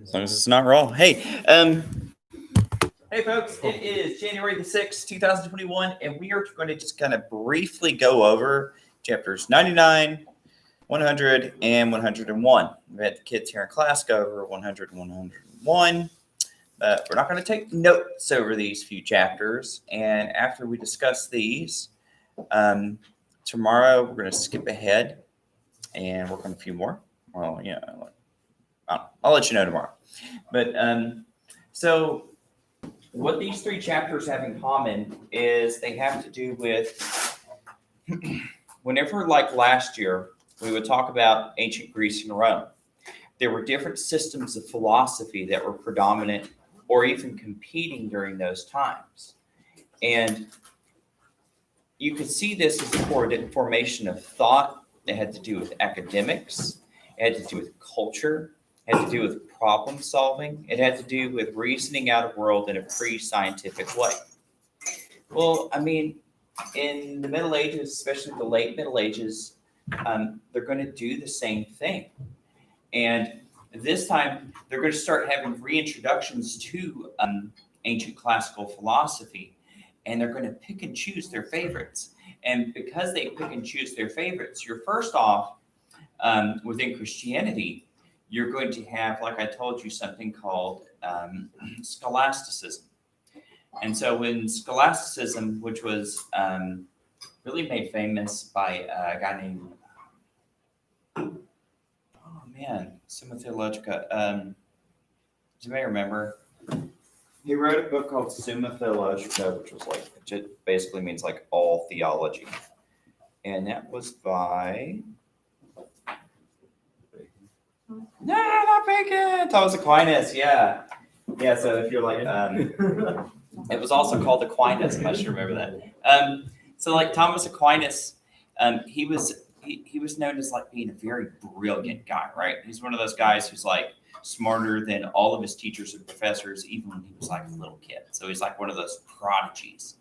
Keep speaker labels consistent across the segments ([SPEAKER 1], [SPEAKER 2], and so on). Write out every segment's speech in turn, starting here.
[SPEAKER 1] As long as it's not raw. Hey, folks, it is January the 6th, 2021, and we are going to just kind of briefly go over chapters 99, 100, and 101. We had the kids here in class go over 100 and 101, but we're not going to take notes over these few chapters. And after we discuss these, tomorrow we're going to skip ahead and work on a few more. Well, yeah, I'll let you know tomorrow. But so what these three chapters have in common is they have to do with whenever, like last year, we would talk about ancient Greece and Rome. There were different systems of philosophy that were predominant or even competing during those times. And you could see this as a formation of thought. It had to do with academics. It had to do with culture. It had to do with problem solving. It had to do with reasoning out of world in a pre-scientific way. Well, I mean, in the Middle Ages, especially the late Middle Ages, they're going to do the same thing. And this time, they're going to start having reintroductions to ancient classical philosophy, and they're going to pick and choose their favorites. And because they pick and choose their favorites, you're first off, within Christianity, you're going to have, like I told you, something called scholasticism. And so when scholasticism, which was really made famous by a guy named, Summa Theologica. You may remember, he wrote a book called Summa Theologica, which was like, it basically means like all theology. And that was by... No, not Bacon. Thomas Aquinas, yeah. Yeah, so if you're like, it was also called Aquinas, I should remember that. So like Thomas Aquinas, he was known as like being a very brilliant guy, right? He's one of those guys who's like smarter than all of his teachers and professors, even when he was like a little kid. So he's like one of those prodigies.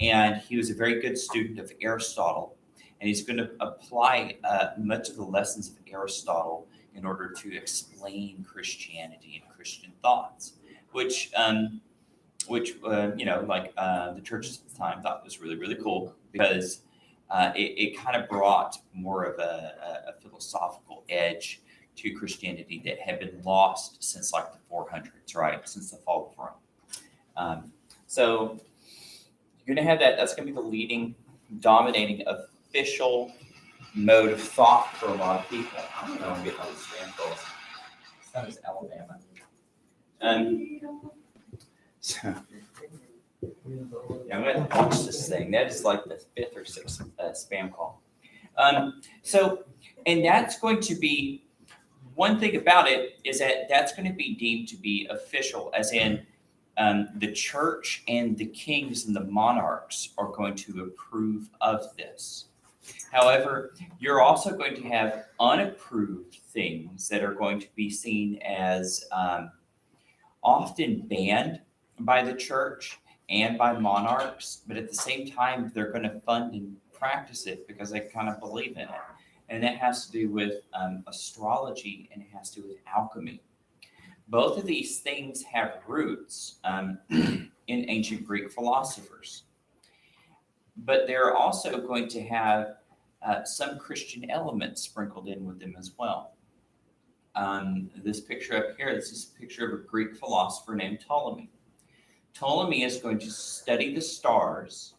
[SPEAKER 1] And he was a very good student of Aristotle. And he's going to apply much of the lessons of Aristotle in order to explain Christianity and Christian thoughts, which the churches at the time thought was really, really cool because it kind of brought more of a philosophical edge to Christianity that had been lost since like the 400s, right? Since the fall of Rome. So you're going to have that. That's going to be the leading, dominating official mode of thought for a lot of people. I don't know. I'm getting all these spam calls. That is Alabama. So, yeah, I'm going to watch this thing. That is like the fifth or sixth spam call. And that's going to be, one thing about it is that that's going to be deemed to be official, as in the church and the kings and the monarchs are going to approve of this. However, you're also going to have unapproved things that are going to be seen as often banned by the church and by monarchs, but at the same time, they're going to fund and practice it because they kind of believe in it. And that has to do with astrology, and it has to do with alchemy. Both of these things have roots in ancient Greek philosophers. But they're also going to have some Christian elements sprinkled in with them as well. This picture up here, this is a picture of a Greek philosopher named Ptolemy. Ptolemy is going to study the stars,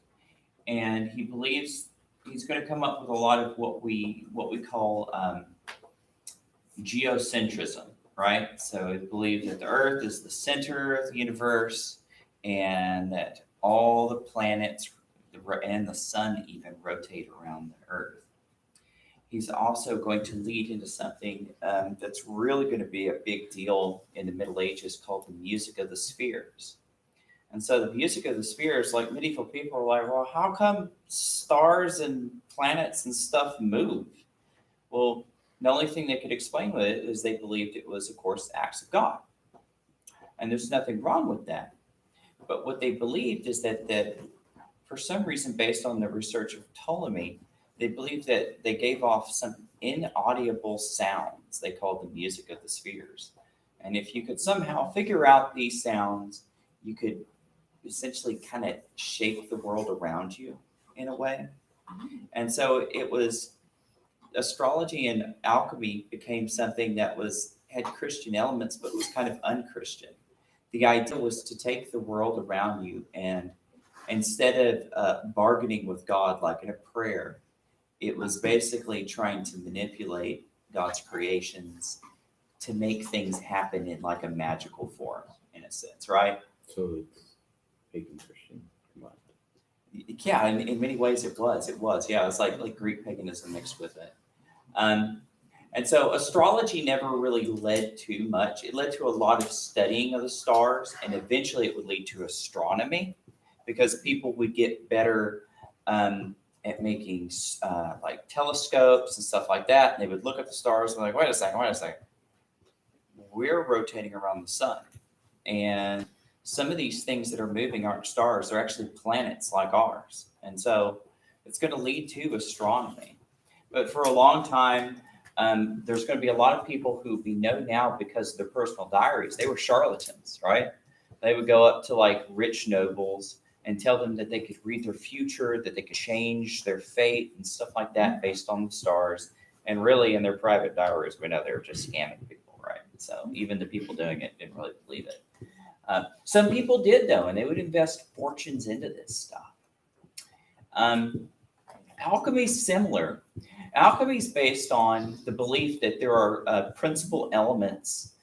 [SPEAKER 1] and he believes he's going to come up with a lot of what we call geocentrism, right? So he believes that the Earth is the center of the universe, and that all the planets and the sun even rotate around the Earth. He's also going to lead into something that's really going to be a big deal in the Middle Ages called the music of the spheres. And so the music of the spheres, like medieval people are like, well, how come stars and planets and stuff move? Well, the only thing they could explain with it is they believed it was, of course, acts of God. And there's nothing wrong with that. But what they believed is that for some reason, based on the research of Ptolemy, they believed that they gave off some inaudible sounds they called the music of the spheres. And if you could somehow figure out these sounds, you could essentially kind of shape the world around you in a way. And so it was astrology and alchemy became something that had Christian elements, but was kind of unchristian. The idea was to take the world around you and instead of bargaining with God like in a prayer, it was basically trying to manipulate God's creations to make things happen in like a magical form, in a sense, right?
[SPEAKER 2] So it's pagan Christian combined.
[SPEAKER 1] Yeah, in many ways it was. Yeah, it was like Greek paganism mixed with it. And so astrology never really led to much. It led to a lot of studying of the stars, and eventually it would lead to astronomy because people would get better at making like telescopes and stuff like that. And they would look at the stars and like, wait a second. We're rotating around the sun. And some of these things that are moving aren't stars, they're actually planets like ours. And so it's going to lead to astronomy. But for a long time, there's going to be a lot of people who we know now because of their personal diaries. They were charlatans, right? They would go up to like rich nobles and tell them that they could read their future, that they could change their fate and stuff like that based on the stars. And really, in their private diaries, we know they were just scamming people, right? So even the people doing it didn't really believe it. Some people did, though, and they would invest fortunes into this stuff. Alchemy's similar. Alchemy is based on the belief that there are principal elements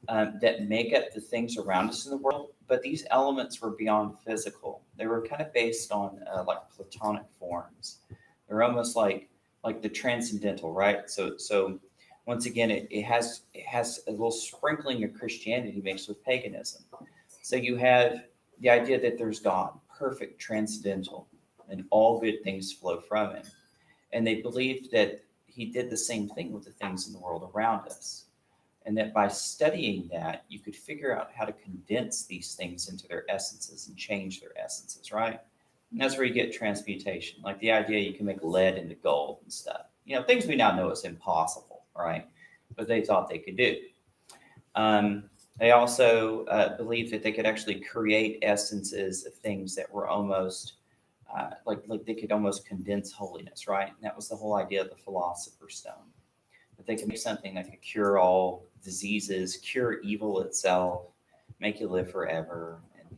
[SPEAKER 1] that make up the things around us in the world, but these elements were beyond physical. They were kind of based on like Platonic forms. They're almost like the transcendental, right? So once again, it has a little sprinkling of Christianity mixed with paganism. So you have the idea that there's God, perfect, transcendental, and all good things flow from him. And they believed that he did the same thing with the things in the world around us. And that by studying that, you could figure out how to condense these things into their essences and change their essences, right? And that's where you get transmutation, like the idea you can make lead into gold and stuff. You know, things we now know is impossible, right? But they thought they could do. They also believed that they could actually create essences of things that were almost like they could almost condense holiness, right? And that was the whole idea of the Philosopher's Stone. That they could make something that could cure all diseases, cure evil itself, make you live forever, and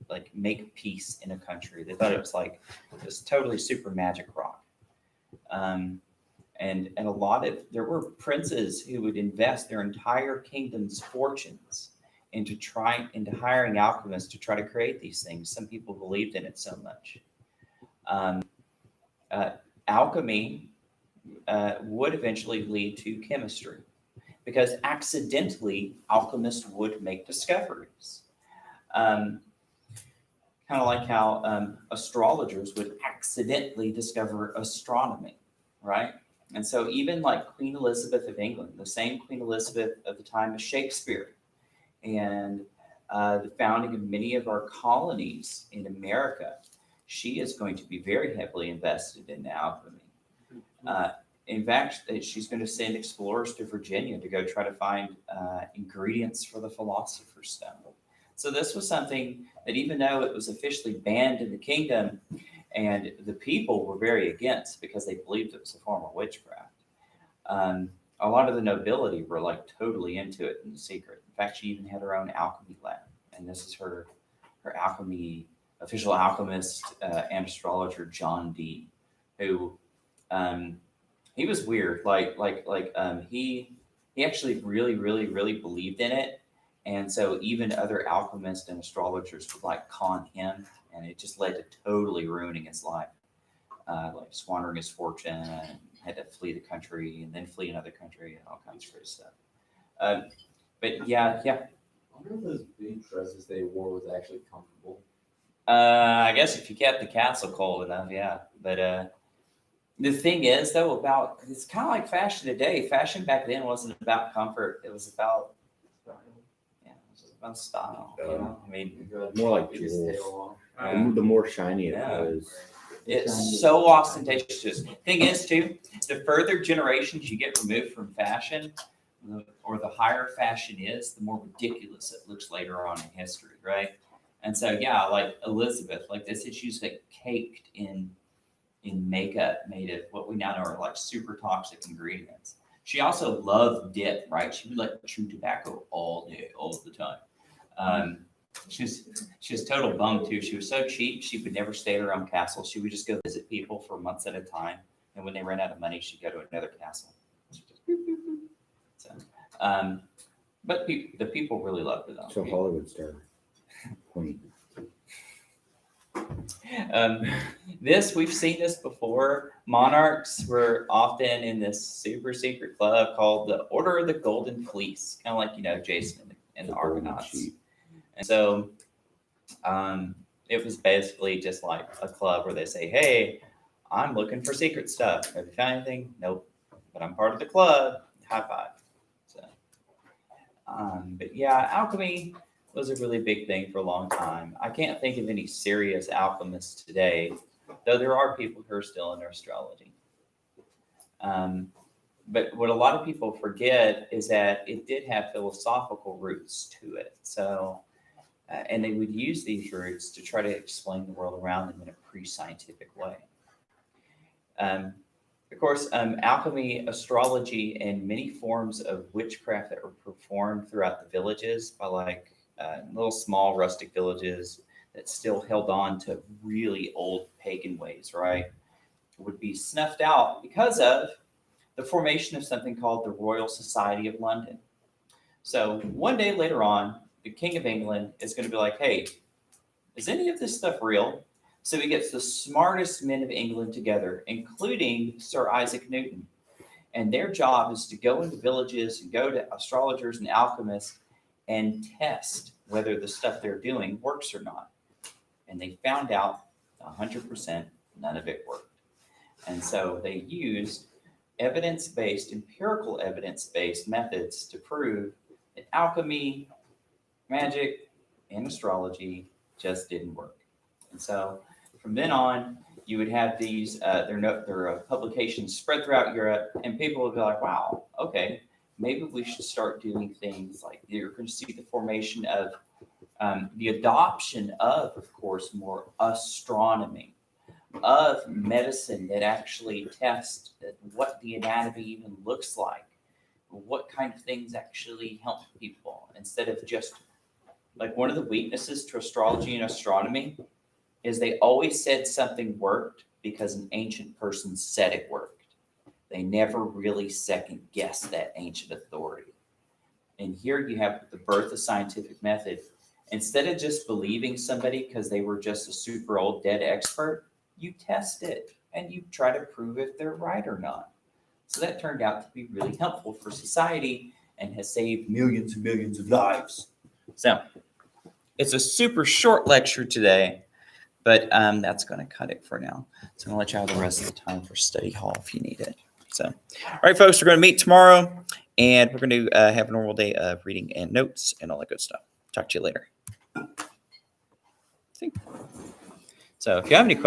[SPEAKER 1] like make peace in a country. They thought it was like this totally super magic rock. And a lot of there were princes who would invest their entire kingdom's fortunes into hiring alchemists to try to create these things. Some people believed in it so much. Alchemy would eventually lead to chemistry because accidentally alchemists would make discoveries. Kind of like how astrologers would accidentally discover astronomy, right? And so even like Queen Elizabeth of England, the same Queen Elizabeth of the time of Shakespeare, and the founding of many of our colonies in America, she is going to be very heavily invested in alchemy. In fact, she's going to send explorers to Virginia to go try to find ingredients for the Philosopher's Stone. So this was something that even though it was officially banned in the kingdom and the people were very against because they believed it was a form of witchcraft, a lot of the nobility were like totally into it in secret. In fact, she even had her own alchemy lab. And this is her alchemy, official alchemist and astrologer, John Dee, who he was weird. He actually really believed in it. And so even other alchemists and astrologers would like con him, and it just led to totally ruining his life, like squandering his fortune, and had to flee the country and then flee another country and all kinds of crazy stuff. But yeah.
[SPEAKER 2] I wonder if those big dresses they wore was actually comfortable.
[SPEAKER 1] I guess if you kept the castle cold enough, yeah. But the thing is, though, it's kind of like fashion today. Fashion back then wasn't about comfort; it was about style. You know? I mean,
[SPEAKER 2] more like jewels. The more shiny it was.
[SPEAKER 1] It's so ostentatious. Thing is, too, the further generations you get removed from fashion, or the higher fashion is, the more ridiculous it looks later on in history, right? And so, yeah, like Elizabeth, like they said, she's like caked in makeup made of what we now know are like super toxic ingredients. She also loved dip, right? She would like chew tobacco all day, all the time. Um, she was total bum too. She was so cheap, she would never stay at her own castle. She would just go visit people for months at a time. And when they ran out of money, she'd go to another castle. So, but the people really loved her though.
[SPEAKER 3] So Hollywood star. Queen.
[SPEAKER 1] We've seen this before. Monarchs were often in this super secret club called the Order of the Golden Fleece, kind of like Jason and the Argonauts. And so, it was basically just like a club where they say, "Hey, I'm looking for secret stuff. Have you found anything? Nope, but I'm part of the club. High five." So, but yeah, alchemy was a really big thing for a long time. I can't think of any serious alchemists today, though there are people who are still in astrology. But what a lot of people forget is that it did have philosophical roots to it. So, and they would use these roots to try to explain the world around them in a pre-scientific way. Of course, alchemy, astrology, and many forms of witchcraft that were performed throughout the villages by little small rustic villages that still held on to really old pagan ways, right, would be snuffed out because of the formation of something called the Royal Society of London. So one day later on, the King of England is going to be like, "Hey, is any of this stuff real?" So he gets the smartest men of England together, including Sir Isaac Newton. And their job is to go into villages and go to astrologers and alchemists and test whether the stuff they're doing works or not. And they found out 100% none of it worked. And so they used empirical evidence-based methods to prove that alchemy, magic, and astrology just didn't work. And so from then on, you would have these, their publications spread throughout Europe, and people would be like, "Wow, okay, maybe we should start doing things like," you're going to see the formation of the adoption of course, more astronomy, of medicine that actually tests what the anatomy even looks like, what kind of things actually help people, instead of just like one of the weaknesses to astrology and astronomy is they always said something worked because an ancient person said it worked. They never really second guessed that ancient authority. And here you have the birth of scientific method. Instead of just believing somebody because they were just a super old dead expert, you test it and you try to prove if they're right or not. So that turned out to be really helpful for society and has saved millions and millions of lives. So it's a super short lecture today, but that's going to cut it for now. So I'm going to let you have the rest of the time for study hall if you need it. So, all right, folks, we're going to meet tomorrow, and we're going to have a normal day of reading and notes and all that good stuff. Talk to you later. So if you have any questions,